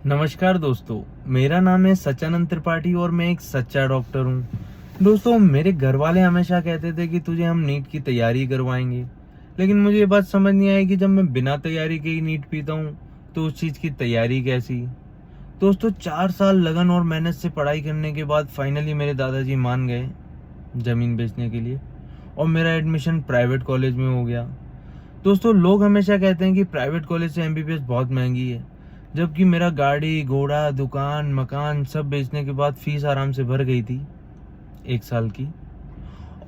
नमस्कार दोस्तों, मेरा नाम है सचानंद त्रिपाठी और मैं एक सच्चा डॉक्टर हूँ। दोस्तों, मेरे घर वाले हमेशा कहते थे कि तुझे हम नीट की तैयारी करवाएंगे, लेकिन मुझे ये बात समझ नहीं आई कि जब मैं बिना तैयारी के ही नीट पीता हूँ तो उस चीज़ की तैयारी कैसी। दोस्तों, 4 साल लगन और मेहनत से पढ़ाई करने के बाद फाइनली मेरे दादाजी मान गए ज़मीन बेचने के लिए और मेरा एडमिशन प्राइवेट कॉलेज में हो गया। दोस्तों, लोग हमेशा कहते हैं कि प्राइवेट कॉलेज से एमबीबीएस बहुत महंगी है, जबकि मेरा गाड़ी घोड़ा दुकान मकान सब बेचने के बाद फीस आराम से भर गई थी 1 साल की।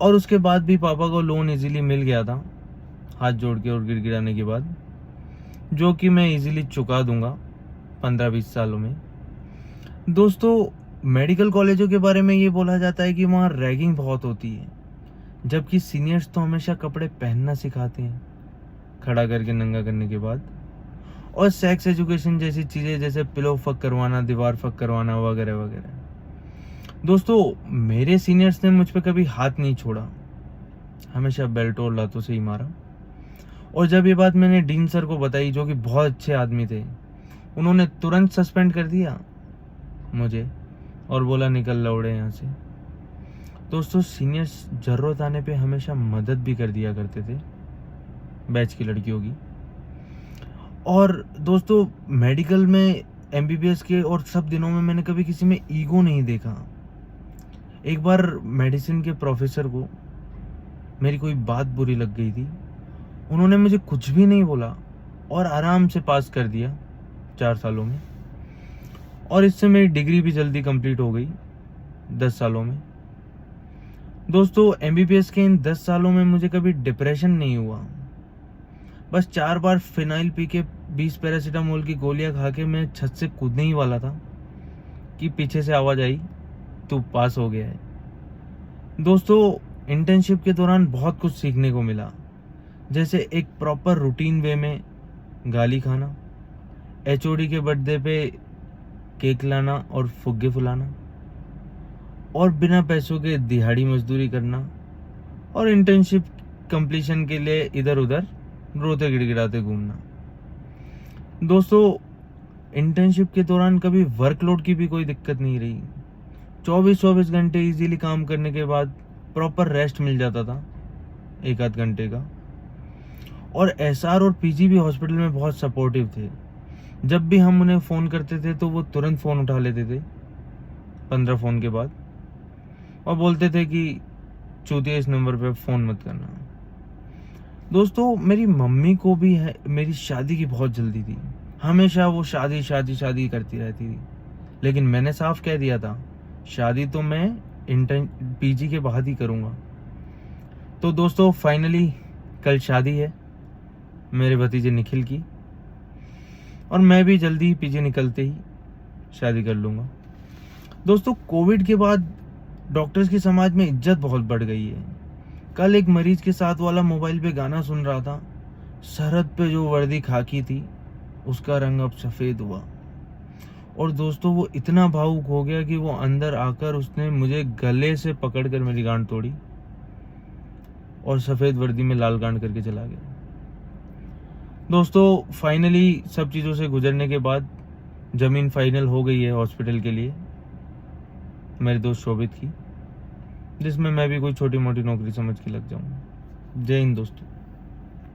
और उसके बाद भी पापा को लोन इजीली मिल गया था, हाथ जोड़ के और गिड़गिड़ाने के बाद, जो कि मैं इजीली चुका दूंगा 15-20 सालों में। दोस्तों, मेडिकल कॉलेजों के बारे में ये बोला जाता है कि वहाँ रैगिंग बहुत होती है, जबकि सीनियर्स तो हमेशा कपड़े पहनना सिखाते हैं खड़ा करके नंगा करने के बाद। और सेक्स एजुकेशन जैसी चीज़ें जैसे पिलो फक करवाना, दीवार फक करवाना वगैरह वगैरह। दोस्तों, मेरे सीनियर्स ने मुझ पे कभी हाथ नहीं छोड़ा, हमेशा बेल्ट और लातों से ही मारा। और जब ये बात मैंने डीन सर को बताई, जो कि बहुत अच्छे आदमी थे, उन्होंने तुरंत सस्पेंड कर दिया मुझे और बोला निकल लौड़े यहाँ से। दोस्तों, सीनियर्स जरूरत आने पे हमेशा मदद भी कर दिया करते थे बैच की लड़कियों की। और दोस्तों, मेडिकल में एमबीबीएस के और सब दिनों में मैंने कभी किसी में ईगो नहीं देखा। एक बार मेडिसिन के प्रोफेसर को मेरी कोई बात बुरी लग गई थी, उन्होंने मुझे कुछ भी नहीं बोला और आराम से पास कर दिया 4 सालों में। और इससे मेरी डिग्री भी जल्दी कंप्लीट हो गई 10 सालों में। दोस्तों, एमबीबीएस के इन 10 सालों में मुझे कभी डिप्रेशन नहीं हुआ। बस 4 बार फिनाइल पी के 20 पैरासीटामोल की गोलियां खा के मैं छत से कूदने ही वाला था कि पीछे से आवाज आई, तू पास हो गया है। दोस्तों, इंटर्नशिप के दौरान बहुत कुछ सीखने को मिला, जैसे एक प्रॉपर रूटीन वे में गाली खाना, एचओडी के बर्थडे पे केक लाना और फुग्गे फुलाना, और बिना पैसों के दिहाड़ी मजदूरी करना, और इंटर्नशिप कंप्लीशन के लिए इधर उधर रोते गिड़गिड़ाते घूमना। दोस्तों, इंटर्नशिप के दौरान कभी वर्कलोड की भी कोई दिक्कत नहीं रही। 24-24 घंटे इजीली काम करने के बाद प्रॉपर रेस्ट मिल जाता था 1 आध घंटे का। और एसआर और पीजी भी हॉस्पिटल में बहुत सपोर्टिव थे। जब भी हम उन्हें फ़ोन करते थे तो वो तुरंत फ़ोन उठा लेते थे 15 फ़ोन के बाद, और बोलते थे कि चूतिया इस नंबर पे फ़ोन मत करना। दोस्तों, मेरी मम्मी को भी है मेरी शादी की बहुत जल्दी थी, हमेशा वो शादी शादी शादी करती रहती थी, लेकिन मैंने साफ कह दिया था शादी तो मैं इंटर्न पीजी के बाद ही करूँगा। तो दोस्तों, फाइनली कल शादी है मेरे भतीजे निखिल की, और मैं भी जल्दी पीजी निकलते ही शादी कर लूँगा। दोस्तों, कोविड के बाद डॉक्टर्स की समाज में इज्जत बहुत बढ़ गई है। कल एक मरीज के साथ वाला मोबाइल पे गाना सुन रहा था, सरहद पे जो वर्दी खाकी थी उसका रंग अब सफ़ेद हुआ। और दोस्तों, वो इतना भावुक हो गया कि वो अंदर आकर उसने मुझे गले से पकड़कर मेरी गांड तोड़ी और सफ़ेद वर्दी में लाल गांड करके चला गया। दोस्तों, फाइनली सब चीज़ों से गुजरने के बाद ज़मीन फाइनल हो गई है हॉस्पिटल के लिए मेरे दोस्त शोभित की, जिसमें मैं भी कोई छोटी मोटी नौकरी समझ के लग जाऊंगा। जय हिंद दोस्तों।